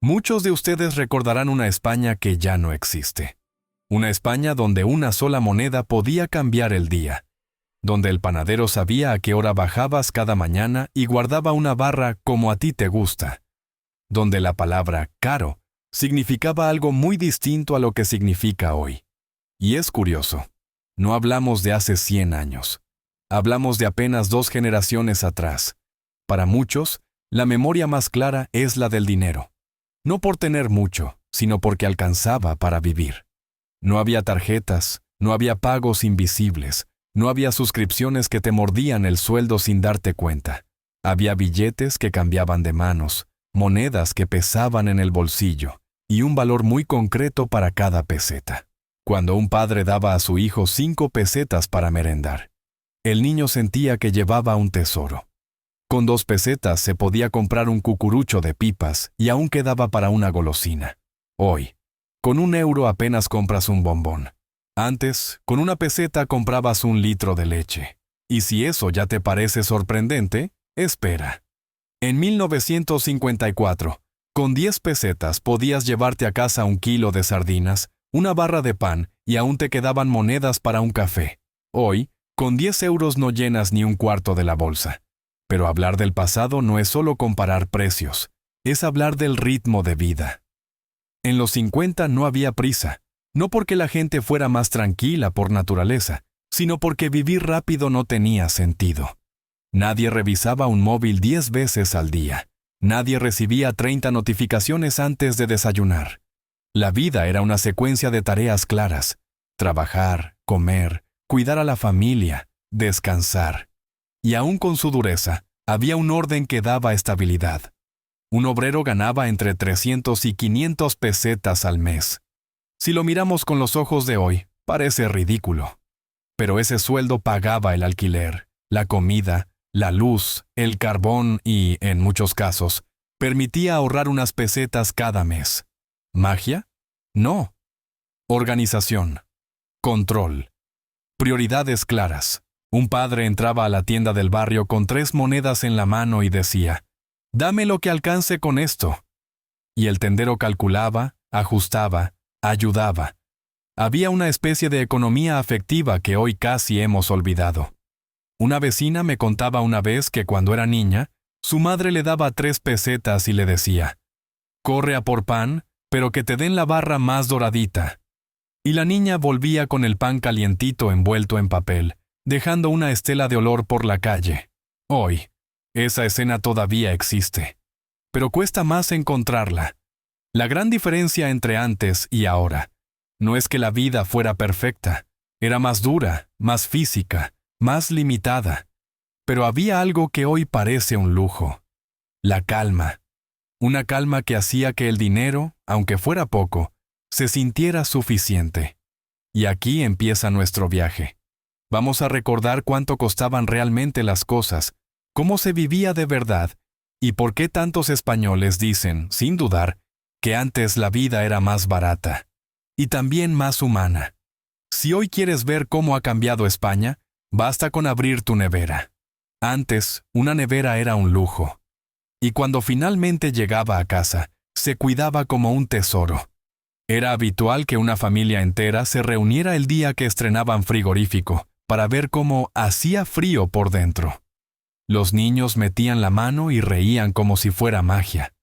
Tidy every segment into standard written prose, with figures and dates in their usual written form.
Muchos de ustedes recordarán una España que ya no existe. Una España donde una sola moneda podía cambiar el día. Donde el panadero sabía a qué hora bajabas cada mañana y guardaba una barra como a ti te gusta. Donde la palabra caro significaba algo muy distinto a lo que significa hoy. Y es curioso, no hablamos de hace 100 años. Hablamos de apenas 2 generaciones atrás. Para muchos, la memoria más clara es la del dinero. No por tener mucho, sino porque alcanzaba para vivir. No había tarjetas, no había pagos invisibles, no había suscripciones que te mordían el sueldo sin darte cuenta. Había billetes que cambiaban de manos, monedas que pesaban en el bolsillo, y un valor muy concreto para cada peseta. Cuando un padre daba a su hijo 5 pesetas para merendar, el niño sentía que llevaba un tesoro. Con 2 pesetas se podía comprar un cucurucho de pipas y aún quedaba para una golosina. Hoy, con 1 euro apenas compras un bombón. Antes, con 1 peseta comprabas 1 litro de leche. Y si eso ya te parece sorprendente, espera. En 1954, con 10 pesetas podías llevarte a casa 1 kilo de sardinas, una barra de pan y aún te quedaban monedas para un café. Hoy, con 10 euros no llenas ni un cuarto de la bolsa. Pero hablar del pasado no es solo comparar precios, es hablar del ritmo de vida. En los 50 no había prisa, no porque la gente fuera más tranquila por naturaleza, sino porque vivir rápido no tenía sentido. Nadie revisaba un móvil 10 veces al día. Nadie recibía 30 notificaciones antes de desayunar. La vida era una secuencia de tareas claras: trabajar, comer, cuidar a la familia, descansar. Y aún con su dureza, había un orden que daba estabilidad. Un obrero ganaba entre 300 y 500 pesetas al mes. Si lo miramos con los ojos de hoy, parece ridículo. Pero ese sueldo pagaba el alquiler, la comida, la luz, el carbón y, en muchos casos, permitía ahorrar unas pesetas cada mes. ¿Magia? No. Organización. Control. Prioridades claras. Un padre entraba a la tienda del barrio con 3 monedas en la mano y decía: «Dame lo que alcance con esto». Y el tendero calculaba, ajustaba, ayudaba. Había una especie de economía afectiva que hoy casi hemos olvidado. Una vecina me contaba una vez que cuando era niña, su madre le daba 3 pesetas y le decía: «Corre a por pan, pero que te den la barra más doradita». Y la niña volvía con el pan calientito envuelto en papel, dejando una estela de olor por la calle. Hoy, esa escena todavía existe, pero cuesta más encontrarla. La gran diferencia entre antes y ahora no es que la vida fuera perfecta, era más dura, más física, más limitada, pero había algo que hoy parece un lujo: la calma. Una calma que hacía que el dinero, aunque fuera poco, se sintiera suficiente. Y aquí empieza nuestro viaje. Vamos a recordar cuánto costaban realmente las cosas, cómo se vivía de verdad, y por qué tantos españoles dicen, sin dudar, que antes la vida era más barata, y también más humana. Si hoy quieres ver cómo ha cambiado España, basta con abrir tu nevera. Antes, una nevera era un lujo. Y cuando finalmente llegaba a casa, se cuidaba como un tesoro. Era habitual que una familia entera se reuniera el día que estrenaban frigorífico, para ver cómo hacía frío por dentro. Los niños metían la mano y reían como si fuera magia.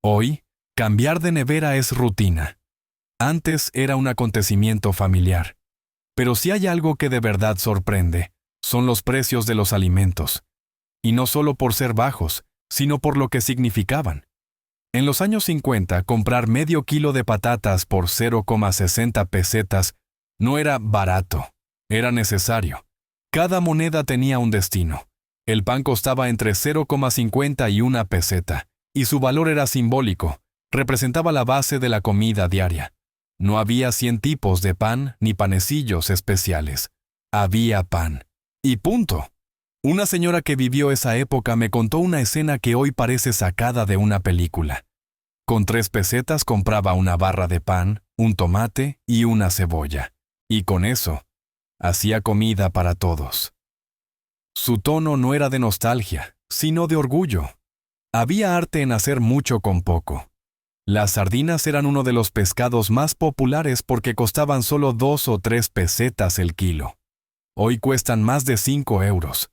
Hoy, cambiar de nevera es rutina. Antes era un acontecimiento familiar. Pero si hay algo que de verdad sorprende, son los precios de los alimentos. Y no solo por ser bajos, sino por lo que significaban. En los años 50, comprar medio kilo de patatas por 0,60 pesetas no era barato. Era necesario. Cada moneda tenía un destino. El pan costaba entre 0,50 y 1 peseta, y su valor era simbólico, representaba la base de la comida diaria. No había 100 tipos de pan ni panecillos especiales. Había pan. Y punto. Una señora que vivió esa época me contó una escena que hoy parece sacada de una película. Con 3 pesetas compraba una barra de pan, un tomate y una cebolla. Y con eso, hacía comida para todos. Su tono no era de nostalgia, sino de orgullo. Había arte en hacer mucho con poco. Las sardinas eran uno de los pescados más populares porque costaban solo 2 o 3 pesetas el kilo. Hoy cuestan más de 5 euros.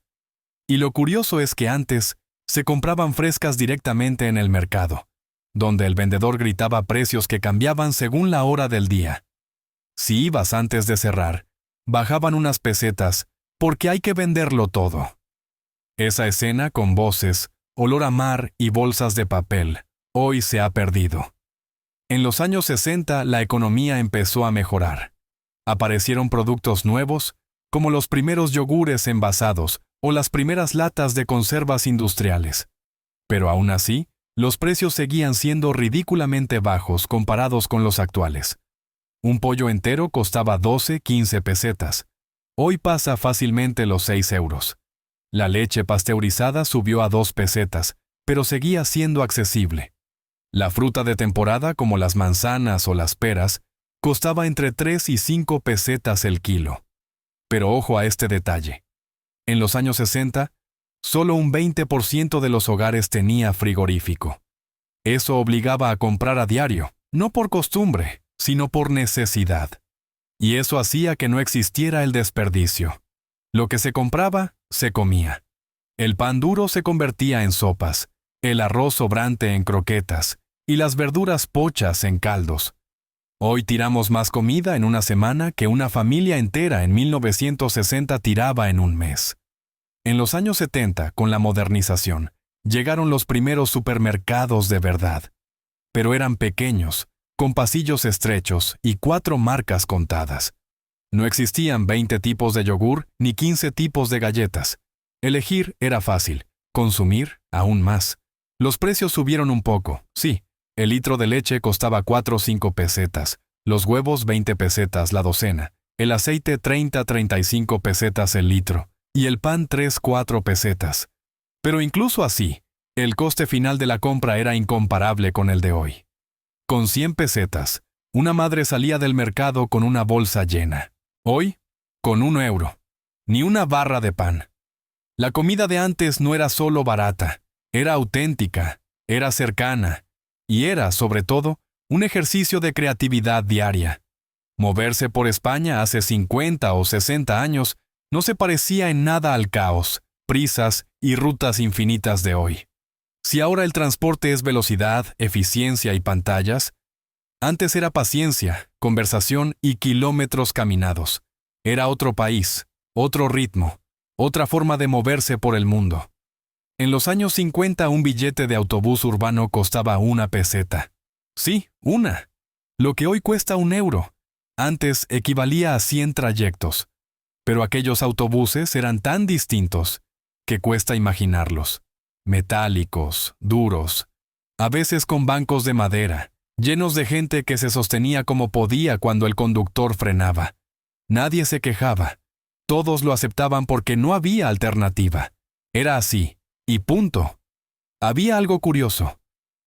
Y lo curioso es que antes se compraban frescas directamente en el mercado, donde el vendedor gritaba precios que cambiaban según la hora del día. Si ibas antes de cerrar, bajaban unas pesetas, porque hay que venderlo todo. Esa escena con voces, olor a mar y bolsas de papel, hoy se ha perdido. En los años 60 la economía empezó a mejorar. Aparecieron productos nuevos, como los primeros yogures envasados o las primeras latas de conservas industriales. Pero aún así, los precios seguían siendo ridículamente bajos comparados con los actuales. Un pollo entero costaba 12-15 pesetas. Hoy pasa fácilmente los 6 euros. La leche pasteurizada subió a 2 pesetas, pero seguía siendo accesible. La fruta de temporada, como las manzanas o las peras, costaba entre 3 y 5 pesetas el kilo. Pero ojo a este detalle. En los años 60, solo un 20% de los hogares tenía frigorífico. Eso obligaba a comprar a diario, no por costumbre, sino por necesidad. Y eso hacía que no existiera el desperdicio. Lo que se compraba, se comía. El pan duro se convertía en sopas, el arroz sobrante en croquetas, y las verduras pochas en caldos. Hoy tiramos más comida en una semana que una familia entera en 1960 tiraba en un mes. En los años 70, con la modernización, llegaron los primeros supermercados de verdad. Pero eran pequeños, con pasillos estrechos y 4 marcas contadas. No existían 20 tipos de yogur ni 15 tipos de galletas. Elegir era fácil, consumir aún más. Los precios subieron un poco, sí. El litro de leche costaba 4 o 5 pesetas, los huevos 20 pesetas la docena, el aceite 30-35 pesetas el litro, y el pan 3-4 pesetas. Pero incluso así, el coste final de la compra era incomparable con el de hoy. Con 100 pesetas, una madre salía del mercado con una bolsa llena. Hoy, con 1 euro. Ni una barra de pan. La comida de antes no era solo barata, era auténtica, era cercana, y era, sobre todo, un ejercicio de creatividad diaria. Moverse por España hace 50 o 60 años no se parecía en nada al caos, prisas y rutas infinitas de hoy. Si ahora el transporte es velocidad, eficiencia y pantallas, antes era paciencia, conversación y kilómetros caminados. Era otro país, otro ritmo, otra forma de moverse por el mundo. En los años 50 un billete de autobús urbano costaba 1 peseta. Sí, 1. Lo que hoy cuesta 1 euro. Antes equivalía a 100 trayectos. Pero aquellos autobuses eran tan distintos que cuesta imaginarlos. Metálicos, duros, a veces con bancos de madera, llenos de gente que se sostenía como podía cuando el conductor frenaba. Nadie se quejaba. Todos lo aceptaban porque no había alternativa. Era así, y punto. Había algo curioso.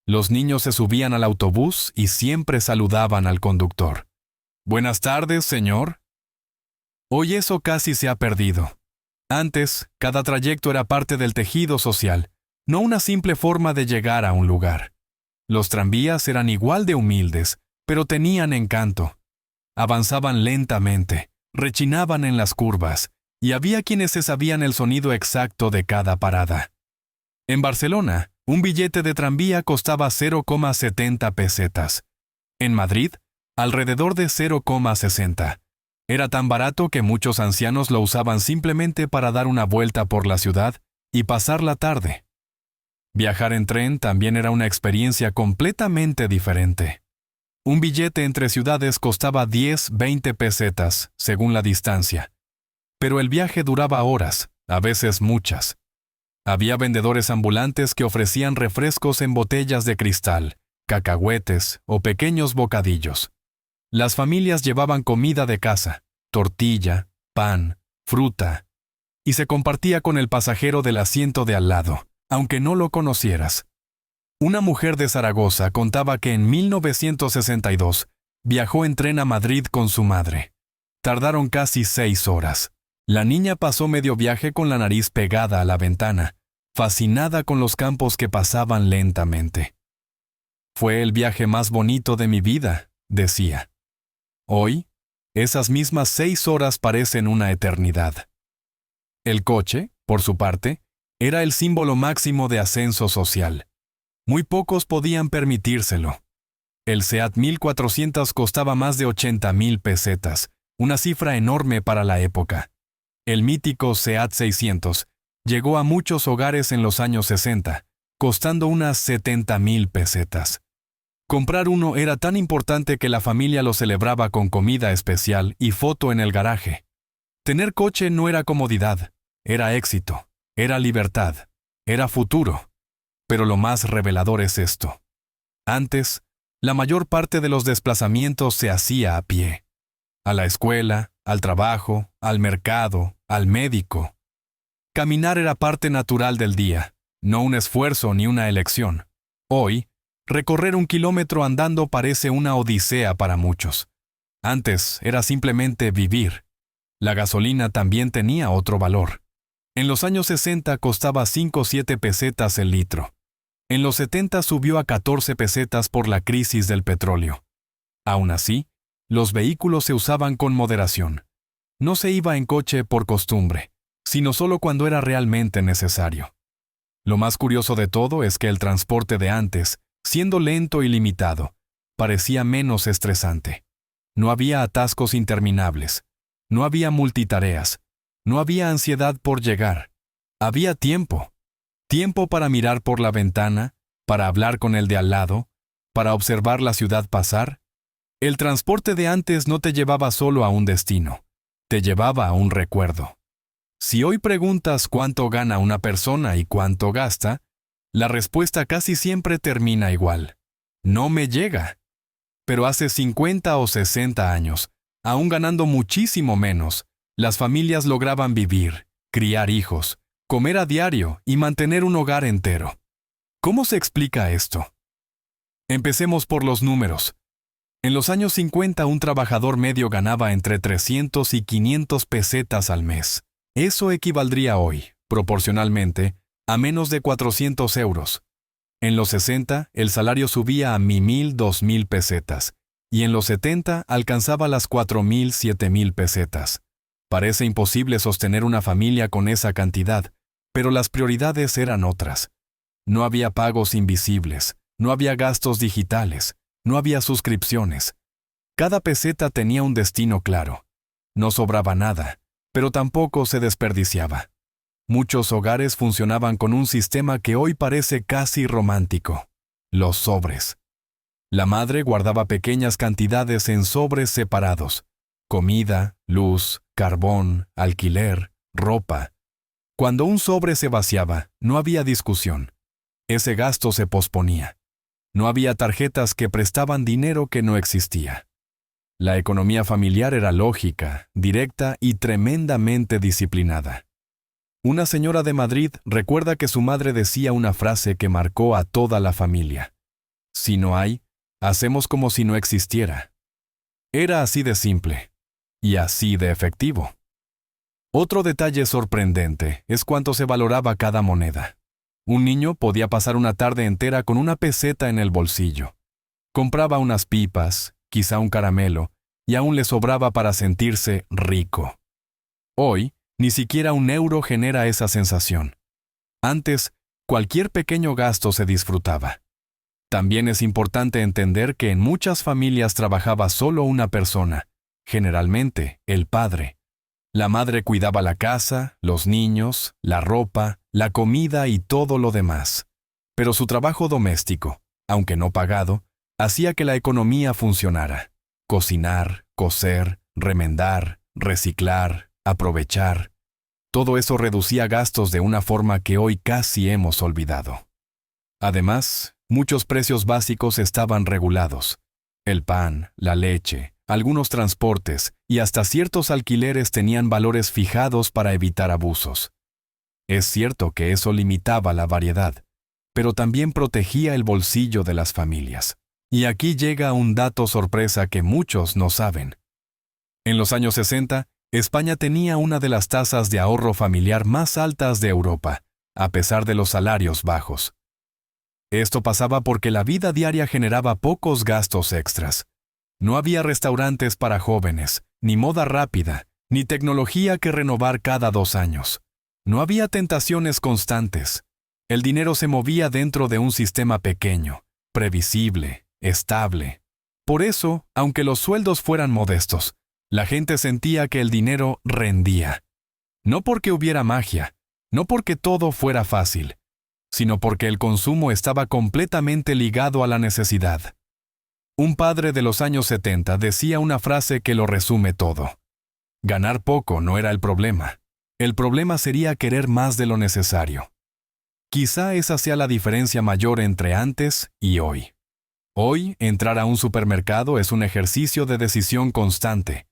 Los niños se subían al autobús y siempre saludaban al conductor. «Buenas tardes, señor». Hoy eso casi se ha perdido. Antes, cada trayecto era parte del tejido social, no una simple forma de llegar a un lugar. Los tranvías eran igual de humildes, pero tenían encanto. Avanzaban lentamente, rechinaban en las curvas, y había quienes se sabían el sonido exacto de cada parada. En Barcelona, un billete de tranvía costaba 0,70 pesetas. En Madrid, alrededor de 0,60. Era tan barato que muchos ancianos lo usaban simplemente para dar una vuelta por la ciudad y pasar la tarde. Viajar en tren también era una experiencia completamente diferente. Un billete entre ciudades costaba 10-20 pesetas, según la distancia. Pero el viaje duraba horas, a veces muchas. Había vendedores ambulantes que ofrecían refrescos en botellas de cristal, cacahuetes o pequeños bocadillos. Las familias llevaban comida de casa, tortilla, pan, fruta, y se compartía con el pasajero del asiento de al lado, aunque no lo conocieras. Una mujer de Zaragoza contaba que en 1962 viajó en tren a Madrid con su madre. Tardaron casi 6 horas. La niña pasó medio viaje con la nariz pegada a la ventana, fascinada con los campos que pasaban lentamente. Fue el viaje más bonito de mi vida, decía. Hoy, esas mismas 6 horas parecen una eternidad. El coche, por su parte, era el símbolo máximo de ascenso social. Muy pocos podían permitírselo. El Seat 1400 costaba más de 80,000 pesetas, una cifra enorme para la época. El mítico Seat 600 llegó a muchos hogares en los años 60, costando unas 70,000 pesetas. Comprar uno era tan importante que la familia lo celebraba con comida especial y foto en el garaje. Tener coche no era comodidad, era éxito, era libertad, era futuro. Pero lo más revelador es esto. Antes, la mayor parte de los desplazamientos se hacía a pie. A la escuela, al trabajo, al mercado, al médico. Caminar era parte natural del día, no un esfuerzo ni una elección. Hoy, recorrer 1 kilómetro andando parece una odisea para muchos. Antes era simplemente vivir. La gasolina también tenía otro valor. En los años 60 costaba 5 o 7 pesetas el litro. En los 70 subió a 14 pesetas por la crisis del petróleo. Aún así, los vehículos se usaban con moderación. No se iba en coche por costumbre, sino solo cuando era realmente necesario. Lo más curioso de todo es que el transporte de antes, siendo lento y limitado, parecía menos estresante. No había atascos interminables, no había multitareas, no había ansiedad por llegar. Había tiempo. Tiempo para mirar por la ventana, para hablar con el de al lado, para observar la ciudad pasar. El transporte de antes no te llevaba solo a un destino, te llevaba a un recuerdo. Si hoy preguntas cuánto gana una persona y cuánto gasta, la respuesta casi siempre termina igual. No me llega. Pero hace 50 o 60 años, aún ganando muchísimo menos, las familias lograban vivir, criar hijos, comer a diario y mantener un hogar entero. ¿Cómo se explica esto? Empecemos por los números. En los años 50 un trabajador medio ganaba entre 300 y 500 pesetas al mes. Eso equivaldría hoy, proporcionalmente, a menos de 400 euros. En los 60 el salario subía a 1,000, 2,000 pesetas, y en los 70 alcanzaba las 4,000, 7,000 pesetas. Parece imposible sostener una familia con esa cantidad, pero las prioridades eran otras. No había pagos invisibles, no había gastos digitales, no había suscripciones. Cada peseta tenía un destino claro. No sobraba nada, pero tampoco se desperdiciaba. Muchos hogares funcionaban con un sistema que hoy parece casi romántico: los sobres. La madre guardaba pequeñas cantidades en sobres separados: comida, luz, carbón, alquiler, ropa. Cuando un sobre se vaciaba, no había discusión. Ese gasto se posponía. No había tarjetas que prestaban dinero que no existía. La economía familiar era lógica, directa y tremendamente disciplinada. Una señora de Madrid recuerda que su madre decía una frase que marcó a toda la familia: si no hay, hacemos como si no existiera. Era así de simple y así de efectivo. Otro detalle sorprendente es cuánto se valoraba cada moneda. Un niño podía pasar una tarde entera con una peseta en el bolsillo. Compraba unas pipas, quizá un caramelo, y aún le sobraba para sentirse rico. Hoy, ni siquiera 1 euro genera esa sensación. Antes, cualquier pequeño gasto se disfrutaba. También es importante entender que en muchas familias trabajaba solo una persona, generalmente el padre. La madre cuidaba la casa, los niños, la ropa, la comida y todo lo demás. Pero su trabajo doméstico, aunque no pagado, hacía que la economía funcionara. Cocinar, coser, remendar, reciclar, aprovechar. Todo eso reducía gastos de una forma que hoy casi hemos olvidado. Además, muchos precios básicos estaban regulados. El pan, la leche, algunos transportes y hasta ciertos alquileres tenían valores fijados para evitar abusos. Es cierto que eso limitaba la variedad, pero también protegía el bolsillo de las familias. Y aquí llega un dato sorpresa que muchos no saben. En los años 60, España tenía una de las tasas de ahorro familiar más altas de Europa, a pesar de los salarios bajos. Esto pasaba porque la vida diaria generaba pocos gastos extras. No había restaurantes para jóvenes, ni moda rápida, ni tecnología que renovar cada 2 años. No había tentaciones constantes. El dinero se movía dentro de un sistema pequeño, previsible, estable. Por eso, aunque los sueldos fueran modestos, la gente sentía que el dinero rendía. No porque hubiera magia, no porque todo fuera fácil, sino porque el consumo estaba completamente ligado a la necesidad. Un padre de los años 70 decía una frase que lo resume todo. Ganar poco no era el problema. El problema sería querer más de lo necesario. Quizá esa sea la diferencia mayor entre antes y hoy. Hoy, entrar a un supermercado es un ejercicio de decisión constante.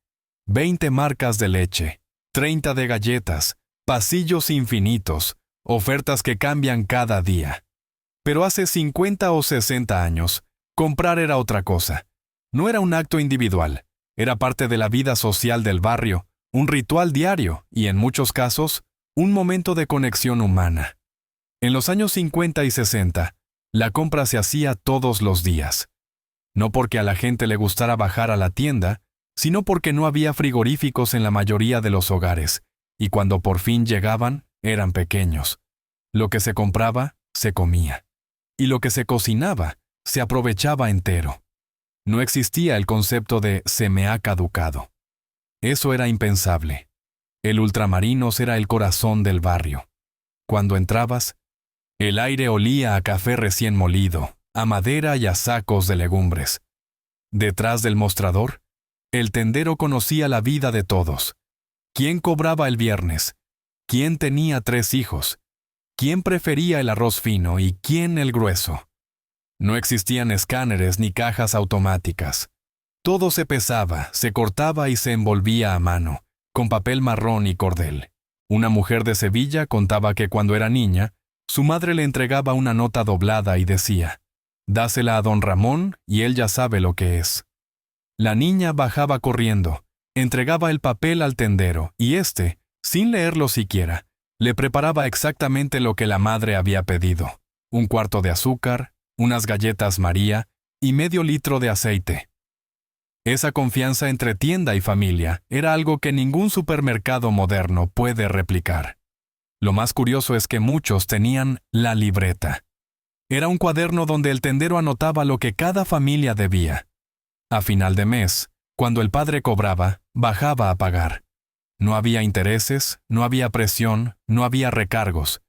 20 marcas de leche, 30 de galletas, pasillos infinitos, ofertas que cambian cada día. Pero hace 50 o 60 años, comprar era otra cosa. No era un acto individual, era parte de la vida social del barrio, un ritual diario y, en muchos casos, un momento de conexión humana. En los años 50 y 60, la compra se hacía todos los días. No porque a la gente le gustara bajar a la tienda, sino porque no había frigoríficos en la mayoría de los hogares, y cuando por fin llegaban, eran pequeños. Lo que se compraba, se comía. Y lo que se cocinaba, se aprovechaba entero. No existía el concepto de «se me ha caducado». Eso era impensable. El Ultramarinos era el corazón del barrio. Cuando entrabas, el aire olía a café recién molido, a madera y a sacos de legumbres. Detrás del mostrador, el tendero conocía la vida de todos. ¿Quién cobraba el viernes? ¿Quién tenía 3 hijos? ¿Quién prefería el arroz fino y quién el grueso? No existían escáneres ni cajas automáticas. Todo se pesaba, se cortaba y se envolvía a mano, con papel marrón y cordel. Una mujer de Sevilla contaba que cuando era niña, su madre le entregaba una nota doblada y decía: «Dásela a don Ramón y él ya sabe lo que es». La niña bajaba corriendo, entregaba el papel al tendero y éste, sin leerlo siquiera, le preparaba exactamente lo que la madre había pedido: 1/4 de azúcar, unas galletas María y medio litro de aceite. Esa confianza entre tienda y familia era algo que ningún supermercado moderno puede replicar. Lo más curioso es que muchos tenían la libreta. Era un cuaderno donde el tendero anotaba lo que cada familia debía. A final de mes, cuando el padre cobraba, bajaba a pagar. No había intereses, no había presión, no había recargos.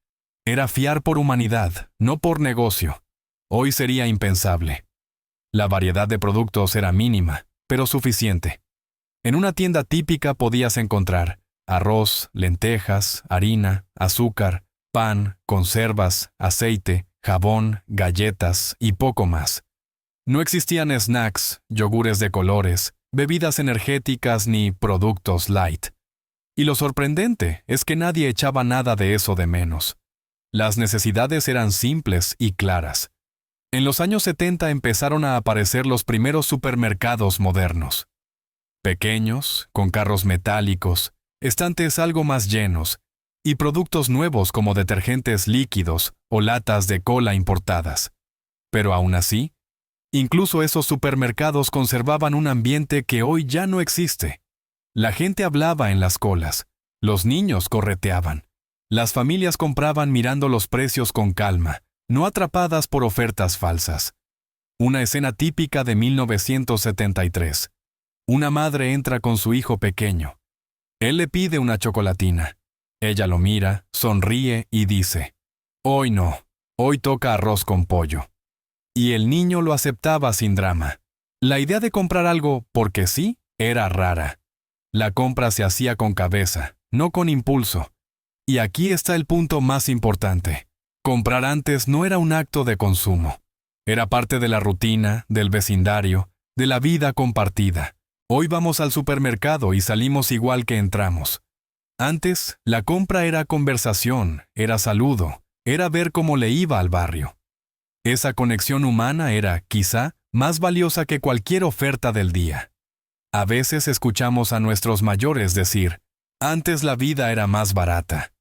Era fiar por humanidad, no por negocio. Hoy sería impensable. La variedad de productos era mínima, pero suficiente. En una tienda típica podías encontrar arroz, lentejas, harina, azúcar, pan, conservas, aceite, jabón, galletas y poco más. No existían snacks, yogures de colores, bebidas energéticas ni productos light. Y lo sorprendente es que nadie echaba nada de eso de menos. Las necesidades eran simples y claras. En los años 70 empezaron a aparecer los primeros supermercados modernos. Pequeños, con carros metálicos, estantes algo más llenos, y productos nuevos como detergentes líquidos o latas de cola importadas. Pero aún así, incluso esos supermercados conservaban un ambiente que hoy ya no existe. La gente hablaba en las colas, los niños correteaban, las familias compraban mirando los precios con calma, no atrapadas por ofertas falsas. Una escena típica de 1973. Una madre entra con su hijo pequeño. Él le pide una chocolatina. Ella lo mira, sonríe y dice: «Hoy no, hoy toca arroz con pollo». Y el niño lo aceptaba sin drama. La idea de comprar algo porque sí era rara. La compra se hacía con cabeza, no con impulso. Y aquí está el punto más importante. Comprar antes no era un acto de consumo. Era parte de la rutina, del vecindario, de la vida compartida. Hoy vamos al supermercado y salimos igual que entramos. Antes, la compra era conversación, era saludo, era ver cómo le iba al barrio. Esa conexión humana era, quizá, más valiosa que cualquier oferta del día. A veces escuchamos a nuestros mayores decir: «Antes la vida era más barata».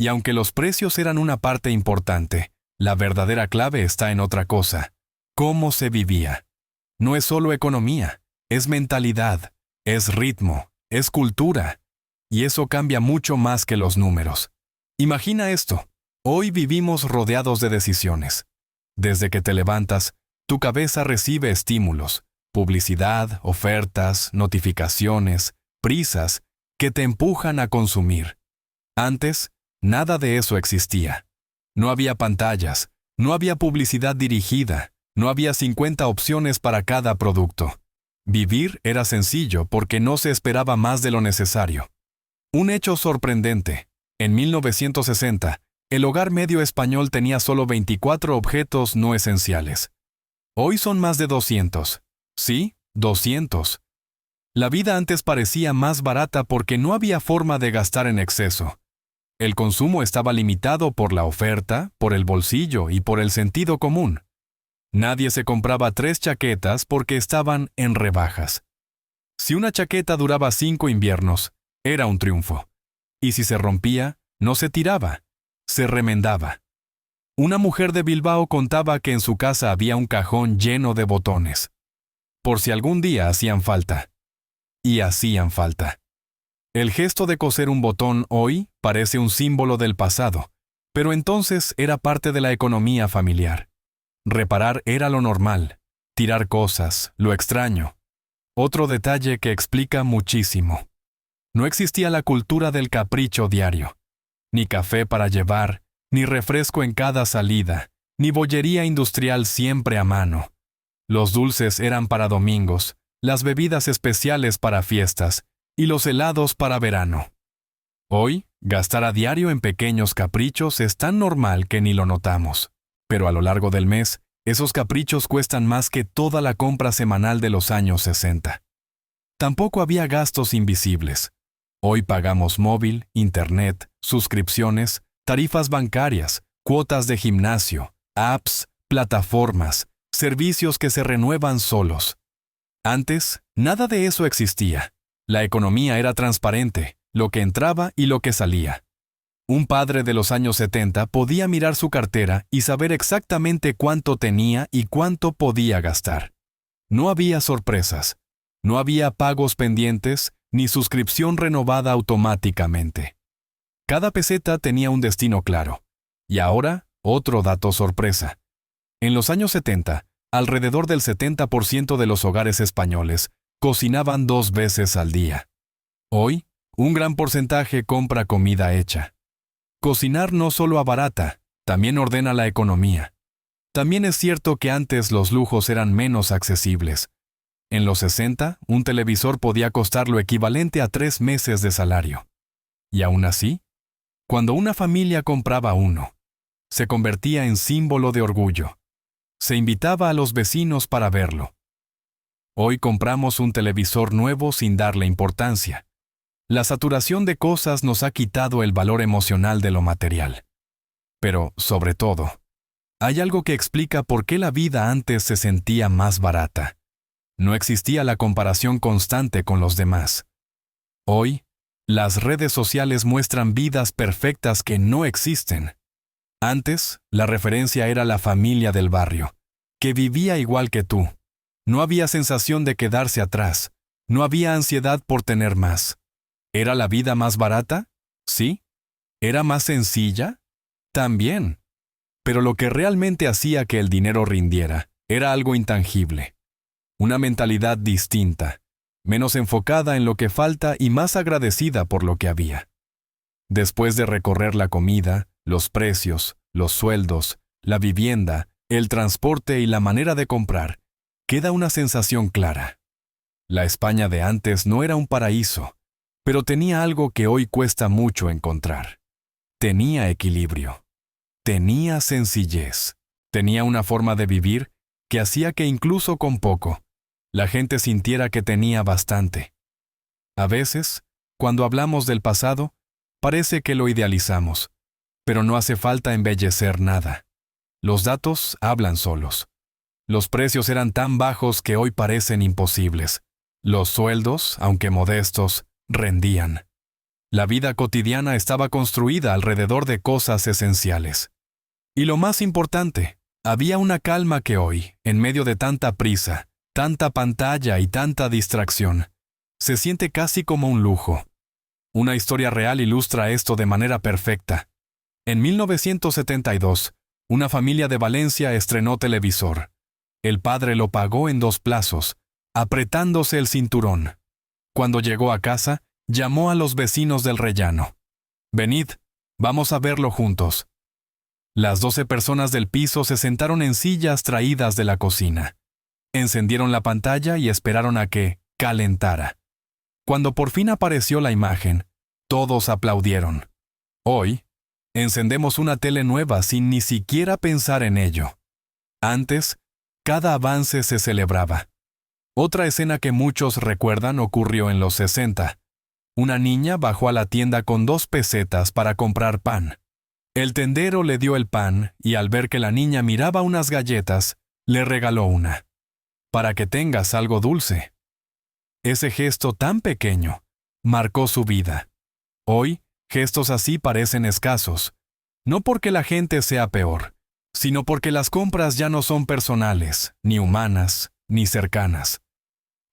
Y aunque los precios eran una parte importante, La verdadera clave está en otra cosa: cómo se vivía. No es solo economía, es mentalidad, es ritmo, es cultura. Y eso cambia mucho más que los números. Imagina esto: hoy vivimos rodeados de decisiones. Desde que te levantas, tu cabeza recibe estímulos, publicidad, ofertas, notificaciones, prisas, que te empujan a consumir. Antes, nada de eso existía. No había pantallas, no había publicidad dirigida, no había 50 opciones para cada producto. Vivir era sencillo porque no se esperaba más de lo necesario. Un hecho sorprendente: en 1960, el hogar medio español tenía solo 24 objetos no esenciales. Hoy son más de 200. Sí, 200. La vida antes parecía más barata porque no había forma de gastar en exceso. El consumo estaba limitado por la oferta, por el bolsillo y por el sentido común. Nadie se compraba 3 chaquetas porque estaban en rebajas. Si una chaqueta duraba 5 inviernos, era un triunfo. Y si se rompía, no se tiraba, se remendaba. Una mujer de Bilbao contaba que en su casa había un cajón lleno de botones, por si algún día hacían falta. Y hacían falta. El gesto de coser un botón hoy parece un símbolo del pasado, pero entonces era parte de la economía familiar. Reparar era lo normal, tirar cosas, lo extraño. Otro detalle que explica muchísimo: no existía la cultura del capricho diario. Ni café para llevar, ni refresco en cada salida, ni bollería industrial siempre a mano. Los dulces eran para domingos, las bebidas especiales para fiestas, y los helados para verano. Hoy, gastar a diario en pequeños caprichos es tan normal que ni lo notamos. Pero a lo largo del mes, esos caprichos cuestan más que toda la compra semanal de los años 60. Tampoco había gastos invisibles. Hoy pagamos móvil, internet, suscripciones, tarifas bancarias, cuotas de gimnasio, apps, plataformas, servicios que se renuevan solos. Antes, nada de eso existía. La economía era transparente, lo que entraba y lo que salía. Un padre de los años 70 podía mirar su cartera y saber exactamente cuánto tenía y cuánto podía gastar. No había sorpresas, no había pagos pendientes ni suscripción renovada automáticamente. Cada peseta tenía un destino claro. Y ahora, otro dato sorpresa. En los años 70, alrededor del 70% de los hogares españoles cocinaban 2 veces al día. Hoy, un gran porcentaje compra comida hecha. Cocinar no solo abarata, también ordena la economía. También es cierto que antes los lujos eran menos accesibles. En los 60, un televisor podía costar lo equivalente a 3 meses de salario. Y aún así, cuando una familia compraba uno, se convertía en símbolo de orgullo. Se invitaba a los vecinos para verlo. Hoy compramos un televisor nuevo sin darle importancia. La saturación de cosas nos ha quitado el valor emocional de lo material. Pero, sobre todo, hay algo que explica por qué la vida antes se sentía más barata. No existía la comparación constante con los demás. Hoy, las redes sociales muestran vidas perfectas que no existen. Antes, la referencia era la familia del barrio, que vivía igual que tú. No había sensación de quedarse atrás. No había ansiedad por tener más. ¿Era la vida más barata? Sí. ¿Era más sencilla? También. Pero lo que realmente hacía que el dinero rindiera era algo intangible. Una mentalidad distinta, menos enfocada en lo que falta y más agradecida por lo que había. Después de recorrer la comida, los precios, los sueldos, la vivienda, el transporte y la manera de comprar, queda una sensación clara. La España de antes no era un paraíso, pero tenía algo que hoy cuesta mucho encontrar. Tenía equilibrio. Tenía sencillez. Tenía una forma de vivir que hacía que incluso con poco, la gente sintiera que tenía bastante. A veces, cuando hablamos del pasado, parece que lo idealizamos, pero no hace falta embellecer nada. Los datos hablan solos. Los precios eran tan bajos que hoy parecen imposibles. Los sueldos, aunque modestos, rendían. La vida cotidiana estaba construida alrededor de cosas esenciales. Y lo más importante, había una calma que hoy, en medio de tanta prisa, tanta pantalla y tanta distracción, se siente casi como un lujo. Una historia real ilustra esto de manera perfecta. En 1972, una familia de Valencia estrenó televisor. El padre lo pagó en 2 plazos, apretándose el cinturón. Cuando llegó a casa, llamó a los vecinos del rellano. «Venid, vamos a verlo juntos». Las 12 personas del piso se sentaron en sillas traídas de la cocina. Encendieron la pantalla y esperaron a que calentara. Cuando por fin apareció la imagen, todos aplaudieron. Hoy, encendemos una tele nueva sin ni siquiera pensar en ello. Antes, cada avance se celebraba. Otra escena que muchos recuerdan ocurrió en los 60. Una niña bajó a la tienda con 2 pesetas para comprar pan. El tendero le dio el pan y al ver que la niña miraba unas galletas, le regaló una. «Para que tengas algo dulce». Ese gesto tan pequeño marcó su vida. Hoy, gestos así parecen escasos, no porque la gente sea peor, sino porque las compras ya no son personales, ni humanas, ni cercanas.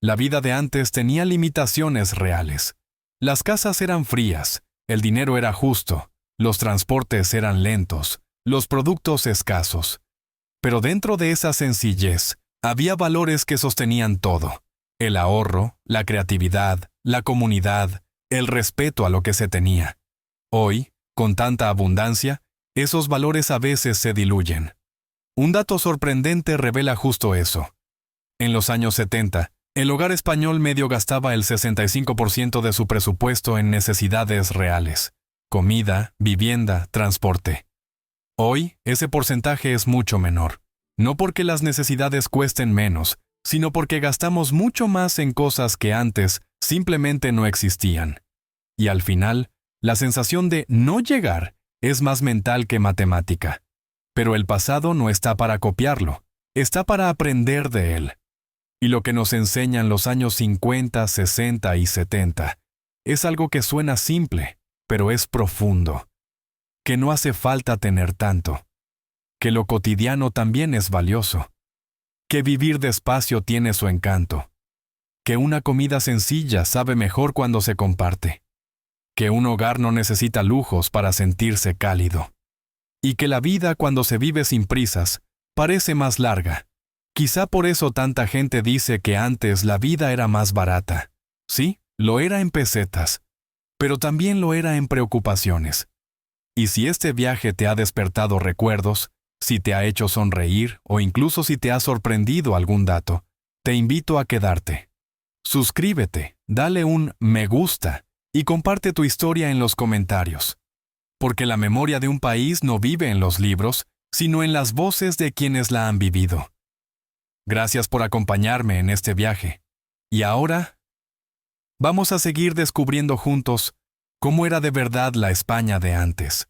La vida de antes tenía limitaciones reales. Las casas eran frías, el dinero era justo, los transportes eran lentos, los productos escasos. Pero dentro de esa sencillez, había valores que sostenían todo: el ahorro, la creatividad, la comunidad, el respeto a lo que se tenía. Hoy, con tanta abundancia, esos valores a veces se diluyen. Un dato sorprendente revela justo eso. En los años 70, el hogar español medio gastaba el 65% de su presupuesto en necesidades reales: comida, vivienda, transporte. Hoy, ese porcentaje es mucho menor. No porque las necesidades cuesten menos, sino porque gastamos mucho más en cosas que antes simplemente no existían. Y al final, la sensación de no llegar es más mental que matemática. Pero el pasado no está para copiarlo, está para aprender de él. Y lo que nos enseñan los años 50, 60 y 70 es algo que suena simple, pero es profundo. Que no hace falta tener tanto. Que lo cotidiano también es valioso. Que vivir despacio tiene su encanto. Que una comida sencilla sabe mejor cuando se comparte. Que un hogar no necesita lujos para sentirse cálido. Y que la vida, cuando se vive sin prisas, parece más larga. Quizá por eso tanta gente dice que antes la vida era más barata. Sí, lo era en pesetas, pero también lo era en preocupaciones. Y si este viaje te ha despertado recuerdos, si te ha hecho sonreír o incluso si te ha sorprendido algún dato, te invito a quedarte. Suscríbete, dale un me gusta y comparte tu historia en los comentarios. Porque la memoria de un país no vive en los libros, sino en las voces de quienes la han vivido. Gracias por acompañarme en este viaje. Y ahora, vamos a seguir descubriendo juntos cómo era de verdad la España de antes.